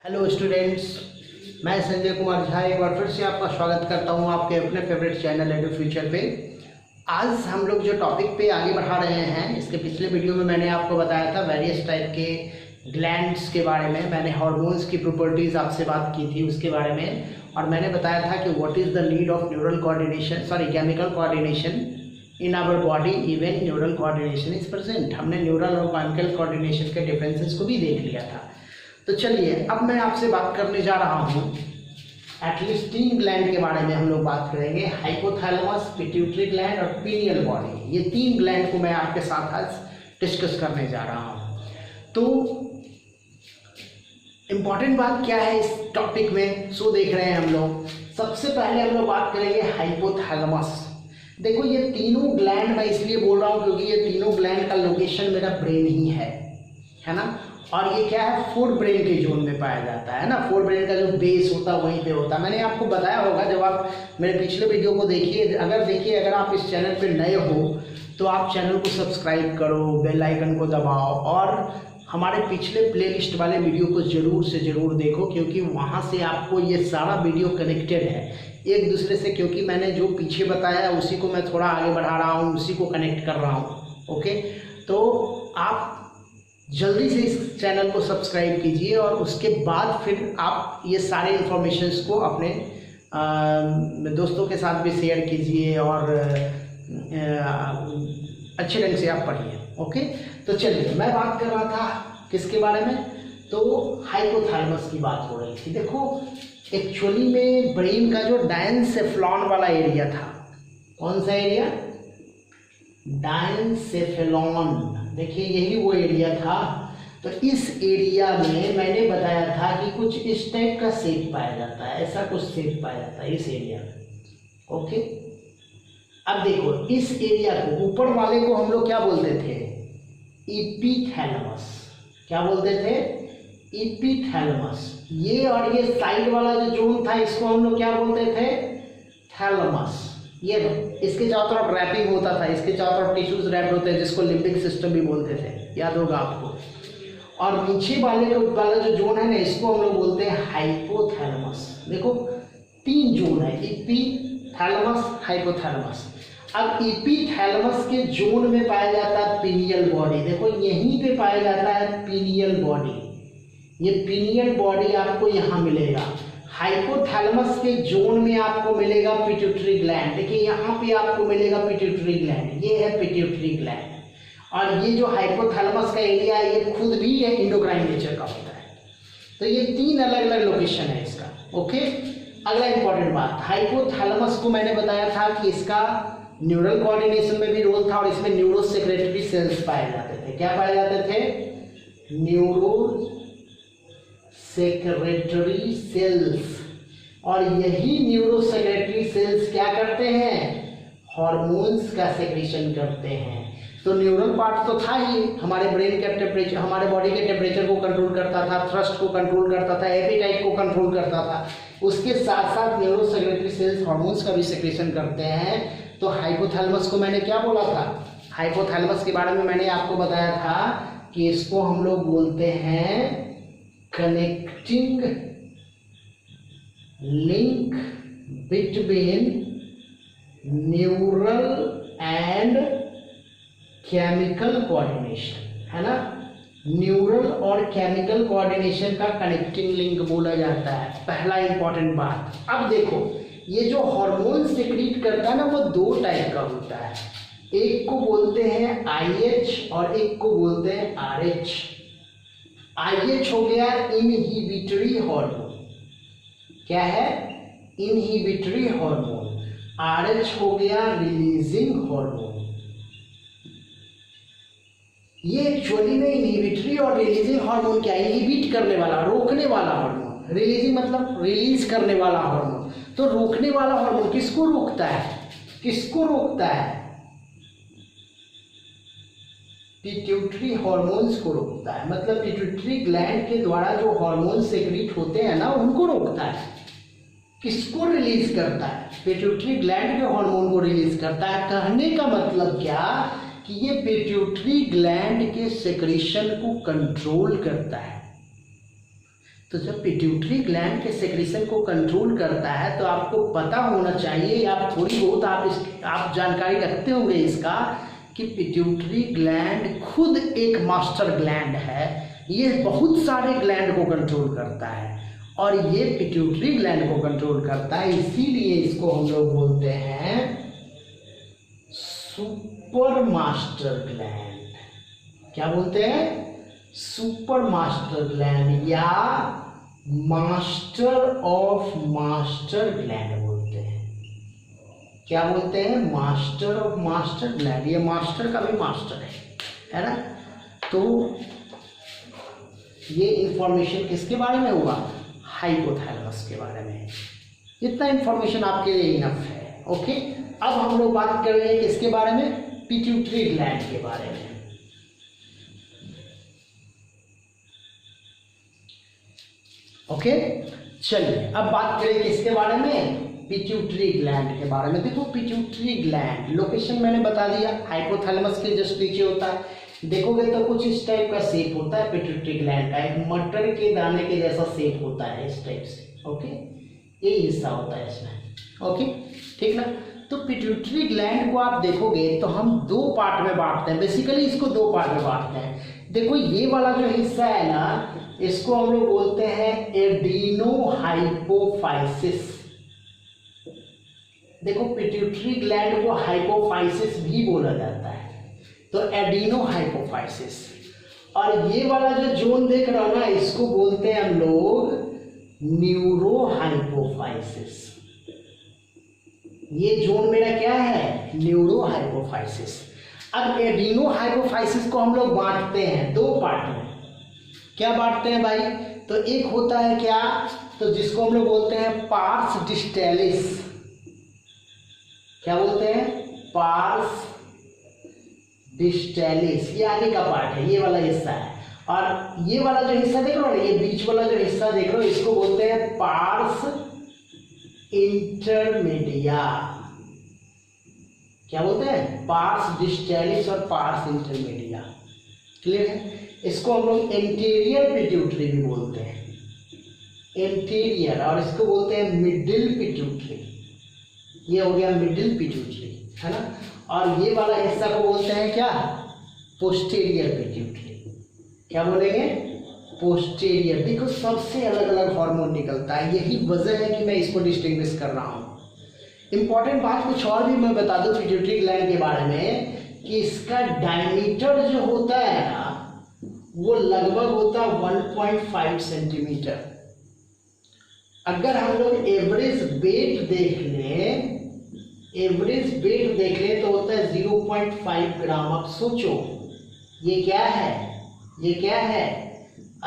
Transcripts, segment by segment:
Hello students, मैं संजय कुमार झा एक बार फिर से आपका स्वागत करता हूं आपके अपने फेवरेट चैनल एडु फ्यूचर पे। आज हम लोग जो टॉपिक पे आगे बढ़ा रहे हैं, इसके पिछले वीडियो में मैंने आपको बताया था वेरियस टाइप के ग्लैंड्स के बारे में। मैंने हार्मोन्स की प्रॉपर्टीज़ आपसे बात की थी उसके बारे में, और मैंने बताया था कि what is the need of neural coordination chemical coordination in our body, even neural coordination is present. हमने न्यूरल और केमिकल कोऑर्डिनेशन के डिफरेंसेस को भी देख लिया था। तो चलिए अब मैं आपसे बात करने जा रहा हूँ एटलीस्ट 3 ग्लैंड के बारे में। हम लोग बात करेंगे हाइपोथैलेमस, पिट्यूटरी ग्लैंड और पीनियल बॉडी। ये 3 ग्लैंड को मैं आपके साथ आज डिस्कस करने जा रहा हूँ। तो इम्पॉर्टेंट बात क्या है इस टॉपिक में, सो देख रहे हैं हम लोग। सबसे पहले हम लोग बात करेंगे हाइपोथैलेमस। देखो ये तीनों ग्लैंड मैं इसलिए बोल रहा हूँ क्योंकि ये तीनों ग्लैंड का लोकेशन मेरा ब्रेन ही है ना। और ये क्या है, फोर ब्रेन के जोन में पाया जाता है ना। फोर ब्रेन का जो बेस होता है वहीं पे होता है। मैंने आपको बताया होगा जब आप मेरे पिछले वीडियो को देखिए। अगर आप इस चैनल पे नए हो तो आप चैनल को सब्सक्राइब करो, बेल आइकन को दबाओ और हमारे पिछले प्लेलिस्ट वाले वीडियो को ज़रूर से ज़रूर देखो, क्योंकि वहाँ से आपको ये सारा वीडियो कनेक्टेड है एक दूसरे से। क्योंकि मैंने जो पीछे बताया उसी को मैं थोड़ा आगे बढ़ा रहा हूँ, उसी को कनेक्ट कर रहा हूँ। ओके, तो आप जल्दी से इस चैनल को सब्सक्राइब कीजिए और उसके बाद फिर आप ये सारे इन्फॉर्मेशंस को अपने दोस्तों के साथ भी शेयर कीजिए और अच्छे ढंग से आप पढ़िए। ओके, तो चलिए मैं बात कर रहा था किसके बारे में, तो हाइपोथैलेमस की बात हो रही थी। देखो एक्चुअली में ब्रेन का जो डायनसेफेलॉन वाला एरिया था, कौन सा एरिया, डायनसेफेलॉन, देखिए यही वो एरिया था। तो इस एरिया में मैंने बताया था कि कुछ इस टाइप का शेप पाया जाता है, ऐसा कुछ शेप पाया जाता है इस एरिया में। ओके, अब देखो इस एरिया को, ऊपर वाले को हम लोग क्या बोलते थे, एपिथैलेमस। क्या बोलते थे, एपिथैलेमस। ये और ये साइड वाला जो जोन था इसको हम लोग क्या बोलते थे, थैलेमस। ये इसके चारों तरफ रैपिंग होता था, इसके चारों तरफ टिश्यूज रैप्ड होते हैं जिसको लिम्बिक सिस्टम भी बोलते थे, याद होगा आपको। और नीचे वाले वाला जो जोन है ना, इसको हम लोग बोलते हैं हाइपोथैलेमस। देखो 3 जोन है, एपिथैलेमस, हाइपोथैलेमस। अब एपिथैलेमस के जोन में पाया जाता है पीनियल बॉडी। देखो यहीं पे पाया जाता है पीनियल बॉडी। ये पीनियल बॉडी आपको यहाँ मिलेगा। हाइपोथैलेमस के जोन में आपको मिलेगा पिट्यूटरी ग्लैंड। देखिए यहाँ पे आपको मिलेगा पिट्यूटरी ग्लैंड, ये है पिट्यूटरी ग्लैंड। और ये जो हाइपोथैलेमस का एरिया है ये खुद भी एंडोक्राइन नेचर का होता है। तो ये 3 अलग अलग लोकेशन है इसका। ओके, अगला इंपॉर्टेंट बात, हाइपोथैलेमस को मैंने बताया था कि इसका न्यूरल कोऑर्डिनेशन में भी रोल था और इसमें न्यूरो सेक्रेटरी सेल्स पाए जाते थे। क्या पाए जाते थे, न्यूरो सेक्रेटरी सेल्स। और यही न्यूरो सेक्रेटरी सेल्स क्या करते हैं, हार्मोन्स का सेक्रेशन करते हैं। तो न्यूरल पार्ट तो था ही, हमारे ब्रेन का टेम्परेचर, हमारे बॉडी के टेम्परेचर को कंट्रोल करता था, थ्रस्ट को कंट्रोल करता था, एपेटाइट को कंट्रोल करता था। उसके साथ साथ न्यूरो सेक्रेटरी सेल्स हार्मोन्स का भी सेक्रेशन करते हैं। तो हाइपोथैलेमस को मैंने क्या बोला था, हाइपोथैलेमस के बारे में मैंने आपको बताया था कि इसको हम लोग बोलते हैं connecting link between neural and chemical coordination, है ना। न्यूरल और केमिकल कोऑर्डिनेशन का कनेक्टिंग लिंक बोला जाता है, पहला इंपॉर्टेंट बात। अब देखो ये जो हार्मोन सेक्रीट करता है ना, वो 2 टाइप का होता है। एक को बोलते हैं IH और एक को बोलते हैं RH। IH हो गया इनहिबिटरी हार्मोन, क्या है, इनहिबिटरी हार्मोन। RH हो गया रिलीजिंग हार्मोन। ये एक्चुअली में इनहिबिटरी और रिलीजिंग हार्मोन क्या है, इनहिबिट करने वाला, रोकने वाला हार्मोन। रिलीजिंग मतलब रिलीज करने वाला हार्मोन। तो रोकने वाला हार्मोन किसको रोकता है, किसको रोकता है, पिट्यूटरी हार्मोन्स को रोकता है। मतलब पिट्यूटरी ग्लैंड के द्वारा जो हार्मोन सेक्रीट होते हैं ना, उनको रोकता है। किसको रिलीज करता है, पिट्यूटरी ग्लैंड के हार्मोन को रिलीज करता है। कहने का मतलब क्या कि ये पिट्यूटरी ग्लैंड के सेक्रेशन को कंट्रोल करता है। तो जब पिट्यूटरी ग्लैंड के सेक्रेशन को कंट्रोल करता है तो आपको पता होना चाहिए, या आप थोड़ी बहुत आप जानकारी रखते होंगे इसका, कि पिट्यूटरी ग्लैंड खुद एक मास्टर ग्लैंड है। ये बहुत सारे ग्लैंड को कंट्रोल करता है और ये पिट्यूटरी ग्लैंड को कंट्रोल करता है, इसीलिए इसको हम लोग बोलते हैं सुपर मास्टर ग्लैंड। क्या बोलते हैं? सुपर मास्टर ग्लैंड या मास्टर ऑफ मास्टर ग्लैंड बोलते हैं। क्या बोलते हैं? Master of master gland. ये मास्टर का भी मास्टर है ना। तो ये इंफॉर्मेशन किसके बारे में हुआ? हाइपोथैलेमस के बारे में। इतना इंफॉर्मेशन आपके लिए इनफ है। ओके, अब हम लोग बात कर रहे हैं किसके बारे में? पिट्यूटरी ग्लैंड के बारे में। ओके, चलिए अब बात करें किसके बारे में? पिट्यूटरी ग्लैंड के बारे में। देखो पिट्यूटरी ग्लैंड लोकेशन मैंने बता दिया, हाइपोथैलेमस के जस्ट नीचे होता है। देखोगे तो कुछ इस टाइप का शेप होता है पिट्यूटरी ग्लैंड का, एक मटर के दाने के जैसा शेप होता है इस टाइप से। ओके, ये हिस्सा होता है इसमें। ओके, ठीक ना। तो पिट्यूटरी ग्लैंड को आप देखोगे तो हम दो पार्ट में बांटते हैं, बेसिकली इसको दो पार्ट में बांटते हैं। देखो ये वाला जो हिस्सा है ना, इसको हम लोग बोलते हैं एडिनो हाइपोफाइसिस। देखो पिट्यूटरी ग्लैंड को हाइपोफाइसिस भी बोला जाता है, तो एडिनो हाइपोफाइसिस। और ये वाला जो जोन देख रहे हो ना, इसको बोलते हैं हम लोग न्यूरो हाइपोफाइसिस। ये जोन मेरा क्या है? Neuro hypophysis. अब एडिनो हाइपोफाइसिस को हम लोग बांटते हैं दो पार्ट में। क्या बांटते हैं भाई? तो एक होता है क्या, तो जिसको हम लोग बोलते हैं पार्स डिस्टेलिस। क्या बोलते हैं? Pars distalis. ये आगे का पार्ट है, ये वाला हिस्सा है। और ये वाला जो हिस्सा देख रहे हो ना, ये बीच वाला जो हिस्सा देख रहे हो, इसको बोलते हैं पार्स इंटरमीडिया। क्या बोलते हैं? पार्स डिस्टेलिस और पार्स इंटरमीडिया। क्लियर है? इसको हम लोग एंटीरियर पिट्यूटरी भी बोलते हैं, एंटीरियर। और इसको बोलते हैं मिडिल पिट्यूटरी। ये हो गया मिडिल पिट्यूटरी, है ना। और ये वाला हिस्सा को बोलते हैं क्या? Posterior pituitary. क्या बोलेंगे? पोस्टीरियर। देखो सबसे अलग अलग हार्मोन निकलता है, यही वजह है कि मैं इसको डिस्टिंग्विश कर रहा हूँ। इंपॉर्टेंट बात कुछ और भी मैं बता दूं पिट्यूटरी ग्लैंड के बारे में, कि इसका डायमीटर जो होता है ना, वो लगभग होता है 1.5 सेंटीमीटर। अगर हम लोग एवरेज वेट देख लें, तो होता है 0.5 ग्राम। अब सोचो ये क्या है? ये क्या है?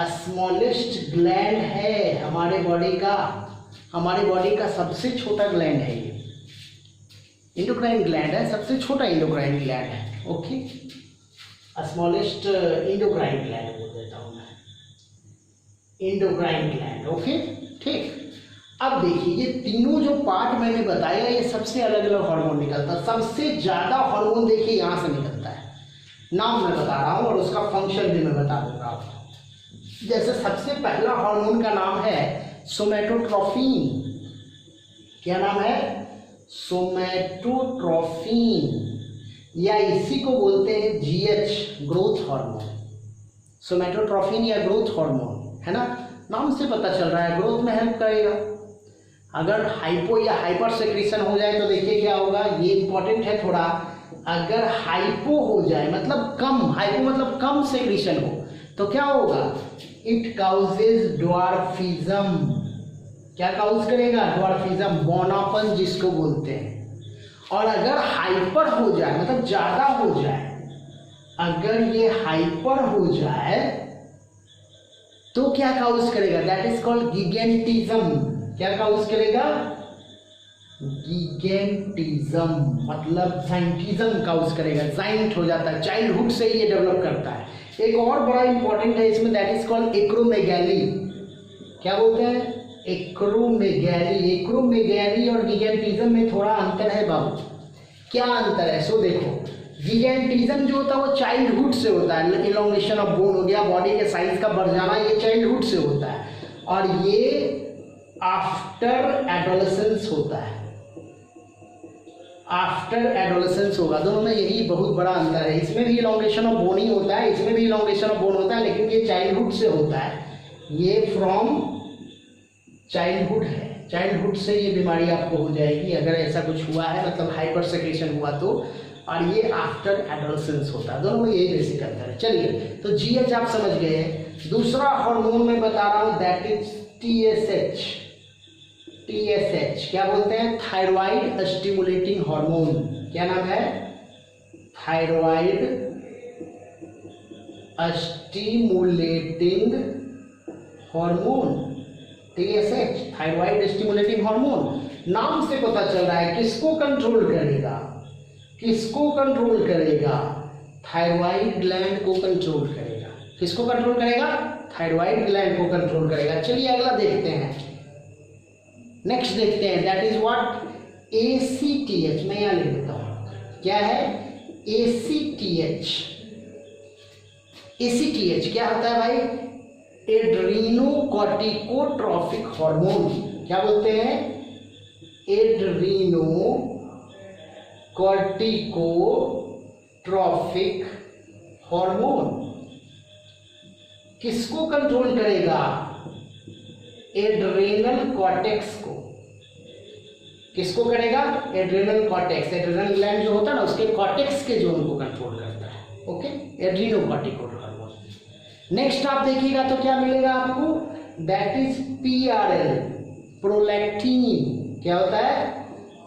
स्मॉलेस्ट ग्लैंड है हमारे बॉडी का। हमारे बॉडी का सबसे छोटा ग्लैंड है ये, इंडोक्राइन ग्लैंड है, सबसे छोटा इंडोक्राइन ग्लैंड है। ओके, स्मॉलेस्ट इंडोक्राइन ग्लैंड बोल देता हूँ मैं, इंडोक्राइन ग्लैंड। ओके, ठीक। अब देखिए ये तीनों जो पार्ट मैंने बताया, ये सबसे अलग अलग हार्मोन निकलता है। सबसे ज्यादा हार्मोन देखिए यहाँ से निकलता है, नाम मैं बता रहा हूँ और उसका फंक्शन भी मैं बता दूंगा आपको। जैसे सबसे पहला हार्मोन का नाम है सोमैटोट्रोफिन। क्या नाम है? सोमैटोट्रोफिन, या इसी को बोलते हैं जीएच, ग्रोथ हार्मोन। सोमैटोट्रोफिन या ग्रोथ हार्मोन, है ना, नाम से पता चल रहा है ग्रोथ में हेल्प करेगा। अगर हाइपो या हाइपर सेक्रेशन हो जाए तो देखिए क्या होगा, ये इंपॉर्टेंट है थोड़ा। अगर हाइपो हो जाए मतलब कम, हाइपो मतलब कम सेक्रेशन हो, तो क्या होगा? It causes dwarfism. क्या काउज करेगा? ड्वार्फिज्म, बौनापन जिसको बोलते हैं। और अगर हाइपर हो जाए मतलब ज्यादा हो जाए, अगर ये हाइपर हो जाए तो क्या काउज करेगा? That is called gigantism. क्या काउज करेगा? गिगेंटिज्म मतलब जाइंटिज्म काउज करेगा। जाइंट हो जाता है, चाइल्डहुड से ही ये डेवलप करता है। एक और बड़ा इंपॉर्टेंट है इसमें, दैट इज कॉल्ड एक्रोमेगैली। क्या बोलते हैं? एक्रोमेगैली। एक्रोमेगैली और गिगेंटिज्म में थोड़ा अंतर है बाबू। क्या अंतर है? सो देखो, गिगेंटिज्म जो होता है वो चाइल्डहुड से होता है, इलोंगेशन ऑफ बोन हो गया, बॉडी के साइज का बढ़ जाना, ये चाइल्डहुड से होता है। और ये आफ्टर एडोलेसेंस होता है, आफ्टर एडोलेसेंस होगा। दोनों में यही बहुत बड़ा अंतर है। इसमें भी इलॉन्गेशन ऑफ बोन ही होता है, इसमें भी इलॉन्गेशन ऑफ बोन होता है, लेकिन ये चाइल्डहुड से होता है, ये फ्रॉम चाइल्डहुड है। चाइल्डहुड से ये बीमारी आपको हो जाएगी अगर ऐसा कुछ हुआ है, मतलब हाइपर सेक्रेशन हुआ तो, और ये आफ्टर एडोलेसेंस होता है। दोनों में यही बेसिक अंतर है। चलिए, तो जीएच आप समझ गए हैं। दूसरा हार्मोन मैं बता रहा हूँ, दैट इज टीएसएच। टीएसएच क्या बोलते हैं? Thyroid stimulating hormone. क्या नाम है? Thyroid stimulating hormone, TSH, thyroid stimulating hormone. नाम से पता चल रहा है किसको कंट्रोल करेगा, किसको कंट्रोल करेगा? थायराइड ग्लैंड को कंट्रोल करेगा। किसको कंट्रोल करेगा? थायराइड ग्लैंड को कंट्रोल करेगा। चलिए अगला देखते हैं, नेक्स्ट देखते हैं, दैट इज व्हाट? एसीटीएच। मैं यहां लिख देता हूं, क्या है? एसीटीएच। एसीटीएच क्या होता है भाई? एड्रीनोकॉर्टिकोट्रॉफिक हार्मोन। क्या बोलते हैं? एड्रीनोकॉर्टिकोट्रॉफिक हार्मोन। किसको कंट्रोल करेगा? एड्रेनल कॉर्टेक्स को। किसको करेगा? Adrenal cortex. एड्रेनल ग्लैंड जो होता है ना, उसके कॉर्टेक्स के जोन को कंट्रोल करता है। Okay, एड्रीनोकॉर्टिकोट्रॉफिक hormone. नेक्स्ट आप देखिएगा तो क्या मिलेगा आपको? That is PRL, prolactin. क्या होता है?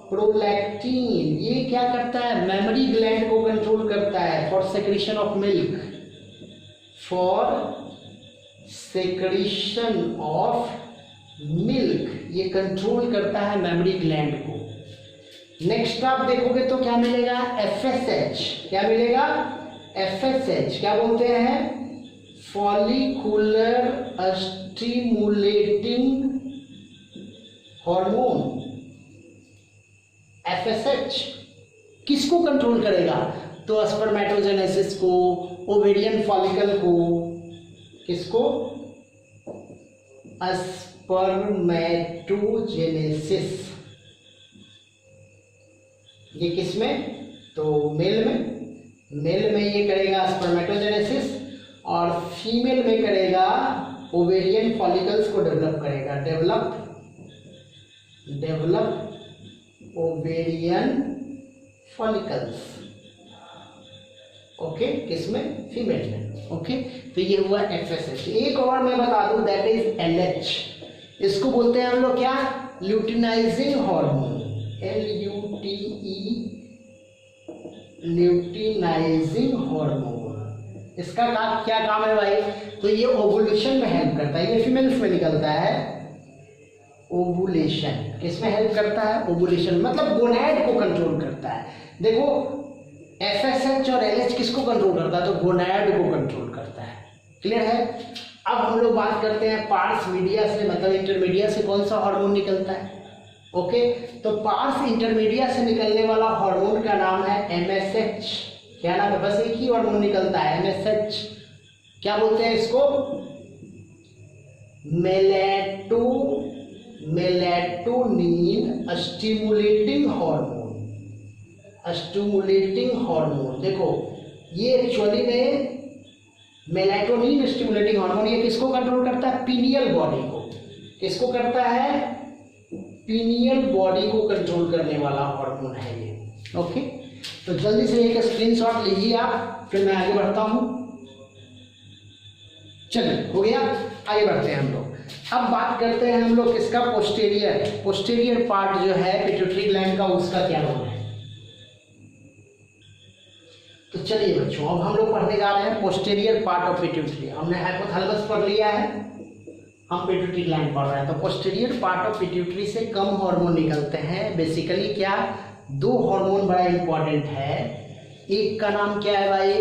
प्रोलैक्टिन। ये क्या करता है? मेमोरी ग्लैंड को कंट्रोल करता है, for secretion of milk, for secretion of milk. ये कंट्रोल करता है मेमोरी ग्लैंड को। नेक्स्ट आप देखोगे तो क्या मिलेगा? एफएसएच। क्या मिलेगा? एफएसएच क्या बोलते हैं? Follicular stimulating hormone. एफएसएच किसको कंट्रोल करेगा? तो स्पर्मेटोजेनेसिस को, ओवेरियन फॉलिकल को। किसको? स्पर्मेटोजेनेसिस। ये किसमें? तो मेल में। मेल में ये करेगा स्पर्मेटोजेनेसिस, और फीमेल में करेगा ओवेरियन फॉलिकल्स को डेवलप करेगा। Develop ovarian follicles. ओके, किसमें? फीमेल में। ओके, तो ये हुआ एफएसएच। एक और मैं बता दूं, दैट इज एलएच। इसको बोलते हैं हम लोग क्या? Luteinizing hormone. LUTE, luteinizing hormone. इसका क्या काम है भाई? तो ये ओवुलेशन में हेल्प करता है। ये फीमेल्स में निकलता है। ओवुलेशन किसमें हेल्प करता है? ओवुलेशन, मतलब गोनैड को कंट्रोल करता है। देखो, एफएसएच और एलएच किसको कंट्रोल करता है? तो गोनैड को कंट्रोल करता है। क्लियर है? अब हम लोग बात करते हैं पार्स मीडिया से, मतलब इंटरमीडिया से कौन सा हार्मोन निकलता है। ओके, तो पार्स इंटरमीडिया से निकलने वाला हार्मोन का नाम है एमएसएच। क्या नाम है? बस एक ही हार्मोन निकलता है, एमएसएच। क्या बोलते हैं इसको? Melatonin stimulating hormone. Stimulating hormone. देखो, ये एक्चुअली में मेलेटोनिन स्टिमुलेटिंग हार्मोन, ये किसको कंट्रोल करता है? पीनियल बॉडी को। किसको करता है? पीनियल बॉडी को कंट्रोल करने वाला हार्मोन है ये। ओके, तो जल्दी से एक स्क्रीनशॉट लीजिए आप, फिर मैं आगे बढ़ता हूं। चलिए, हो गया, आगे बढ़ते हैं हम लोग। अब बात करते हैं हम लोग किसका? पोस्टीरियर पार्ट जो है पिट्यूटरी ग्लैंड का, उसका क्या रोल है। तो चलिए बच्चों, अब हम लोग पढ़ने जा रहे हैं पोस्टीरियर पार्ट ऑफ पिट्यूटरी। हमने हाइपोथैलेमस पढ़ लिया है, हम पिट्यूटरी ग्लैंड पढ़ रहे हैं। तो पोस्टीरियर पार्ट ऑफ पिट्यूटरी से कम हार्मोन निकलते हैं। बेसिकली क्या? दो हार्मोन बड़ा इंपॉर्टेंट है। एक का नाम क्या है भाई?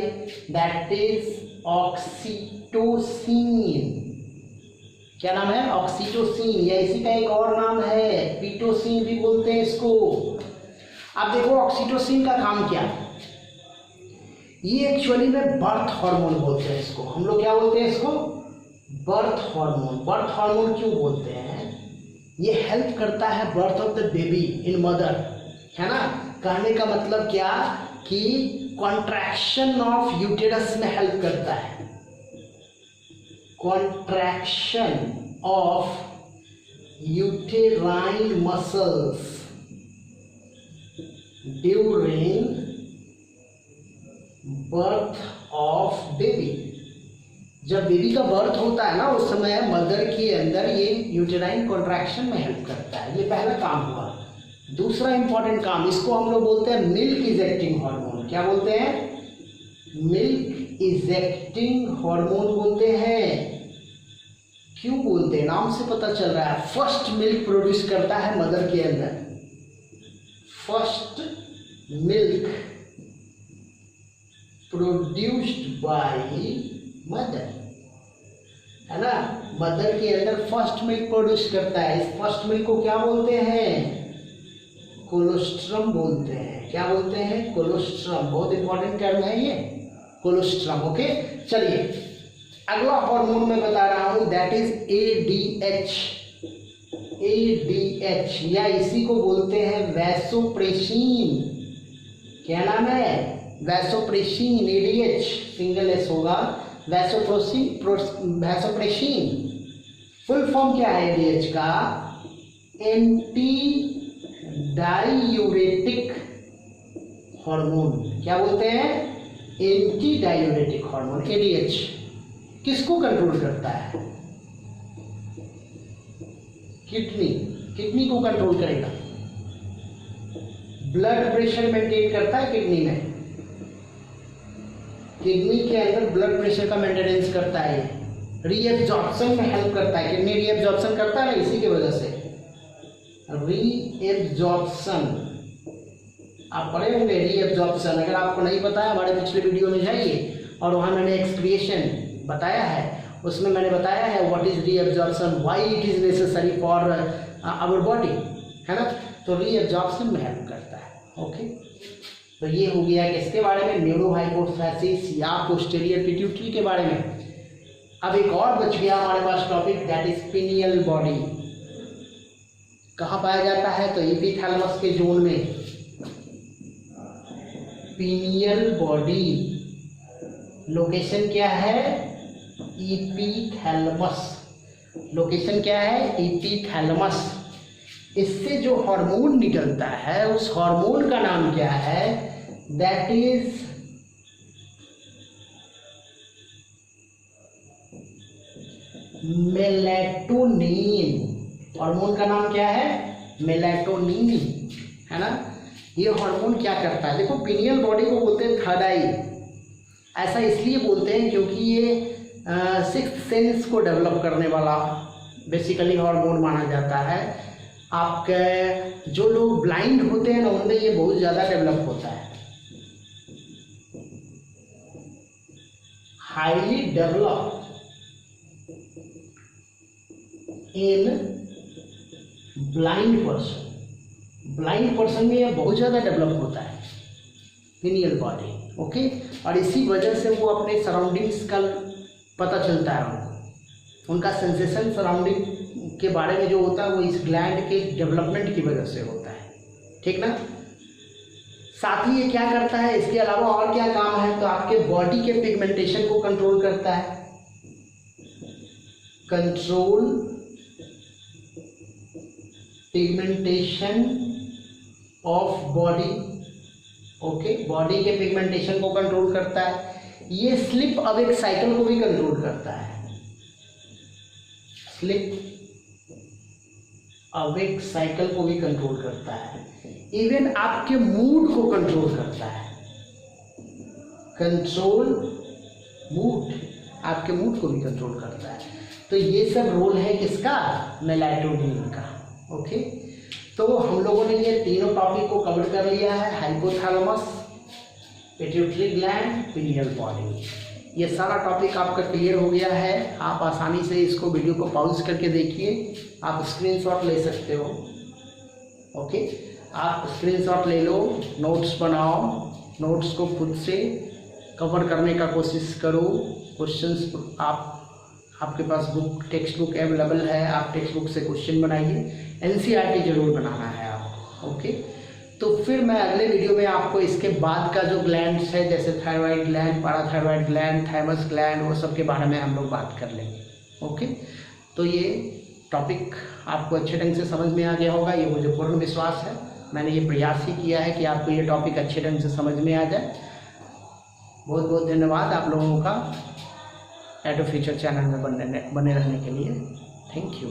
That is oxytocin. क्या नाम है? ऑक्सीटोसिन, या इसी का एक और नाम है पीटोसिन भी बोलते हैं इसको। अब देखो, ऑक्सीटोसिन का काम क्या है? ये एक्चुअली में बर्थ हार्मोन बोलते हैं इसको। हम लोग क्या बोलते हैं इसको? Birth hormone. बर्थ हार्मोन क्यों बोलते हैं? ये हेल्प करता है birth of the baby in mother, है ना। कहने का मतलब क्या कि कॉन्ट्रैक्शन ऑफ यूटेरस में हेल्प करता है, contraction of uterine muscles during birth of baby. जब बेबी का बर्थ होता है ना उस समय मदर के अंदर ये यूटेराइन कॉन्ट्रैक्शन में हेल्प करता है। ये पहला काम हुआ। दूसरा इंपॉर्टेंट काम, इसको हम लोग बोलते हैं मिल्क इजेक्टिंग हार्मोन। क्या बोलते हैं? मिल्क इजेक्टिंग हार्मोन बोलते हैं। क्यों बोलते हैं? नाम से पता चल रहा है। फर्स्ट मिल्क प्रोड्यूस करता है मदर के अंदर। First milk produced by mother, है ना। मदर के अंदर फर्स्ट मिल्क प्रोड्यूस करता है। इस फर्स्ट मिल्क को क्या बोलते हैं? कोलोस्ट्रम बोलते हैं। क्या बोलते हैं? कोलोस्ट्रम। बहुत इंपॉर्टेंट टर्म है ये, कोलोस्ट्रम। ओके, चलिए अगला हार्मोन मैं बता रहा हूं, दैट इज ADH। ADH या इसी को बोलते हैं वैसोप्रेसिन। क्या नाम है? वैसोप्रेसिन। ADH सिंगल एस होगा। वैसोप्रेसिन फुल फॉर्म क्या है ADH का? Anti diuretic hormone. क्या बोलते हैं? Anti diuretic hormone. ADH किसको कंट्रोल करता है? किडनी को कंट्रोल करेगा। ब्लड प्रेशर मेंटेन करता है किडनी में। किडनी के अंदर ब्लड प्रेशर का मेंटेनेंस करता है। रीएब्जॉर्प्शन में हेल्प करता है। किडनी रीएब्जॉर्प्शन करता है ना, इसी की वजह से रीएब्जॉर्प्शन आप पढ़े होंगे। रीएब्जॉर्प्शन अगर आपको नहीं पता है, हमारे पिछले वीडियो में जाइए और वहाँ मैंने एक्सक्रिएशन बताया है। उसमें मैंने बताया है what is reabsorption, why it is necessary for our body, है ना। तो रीएब्जॉर्प्शन में हेल्प करता है। ओके, तो ये हो गया किसके बारे में? न्यूरोहाइपोथैलेमस या पोस्टीरियर पिट्यूटरी के बारे में। अब एक और बच गया हमारे पास topic, that is pineal body. कहाँ पाया जाता है? तो एपिथैलेमस के जोन में। पिनियल बॉडी लोकेशन क्या है? एपिथैलेमस। लोकेशन क्या है? एपिथैलेमस। इससे जो हार्मोन निकलता है उस हार्मोन का नाम क्या है? That is melatonin. हार्मोन का नाम क्या है? मेलेटोनिन, है ना। ये हार्मोन क्या करता है? देखो, पिनियल बॉडी को बोलते हैं थर्ड आई। ऐसा इसलिए बोलते हैं क्योंकि ये सिक्स्थ सेंस को डेवलप करने वाला बेसिकली हार्मोन माना जाता है। आपके जो लोग ब्लाइंड होते हैं ना, उनमें ये बहुत ज़्यादा डेवलप होता है। Highly develop in blind person. Blind person में ये बहुत ज़्यादा डेवलप होता है पिनियल बॉडी। ओके, और इसी वजह से वो अपने सराउंडिंग्स का पता चलता है उनका सेंसेशन सराउंडिंग के बारे में जो होता है वो इस ग्लैंड के डेवलपमेंट की वजह से होता है। ठीक ना। साथ ही ये क्या करता है, इसके अलावा और क्या काम है? तो आपके बॉडी के पिगमेंटेशन को कंट्रोल करता है। Control pigmentation of body. Okay, body के पिगमेंटेशन को कंट्रोल करता है। ये स्लिप अवेक साइकिल को भी कंट्रोल करता है। स्लिप अवेक साइकिल को भी कंट्रोल करता है। इवन आपके मूड को कंट्रोल करता है। कंट्रोल मूड, आपके मूड को भी कंट्रोल करता है। तो ये सब रोल है किसका? मेलेटोनिन का। ओके, तो हम लोगों ने ये तीनों टॉपिक को कवर कर लिया है। Hypothalamus, pituitary gland, pineal body. ये सारा टॉपिक आपका क्लियर हो गया है। आप आसानी से इसको वीडियो को पॉज करके देखिए। आप स्क्रीनशॉट ले सकते हो। ओके, आप स्क्रीनशॉट ले लो, नोट्स बनाओ, नोट्स को खुद से कवर करने का कोशिश करो। क्वेश्चंस आप आपके पास बुक टेक्स्ट बुक अवेलेबल है, आप टेक्स्ट बुक से क्वेश्चन बनाइए, एनसीईआरटी जरूर बनाना है आपको। ओके, तो फिर मैं अगले वीडियो में आपको इसके बाद का जो ग्लैंड्स है, जैसे thyroid gland, parathyroid gland, thymus gland, वो सब के बारे में हम लोग बात कर लेंगे। ओके, तो ये टॉपिक आपको अच्छे ढंग से समझ में आ गया होगा, ये मुझे पूर्ण विश्वास है। मैंने ये प्रयास ही किया है कि आपको ये टॉपिक अच्छे ढंग से समझ में आ जाए। बहुत बहुत धन्यवाद आप लोगों का एडो फ्यूचर चैनल में बने रहने के लिए। Thank you.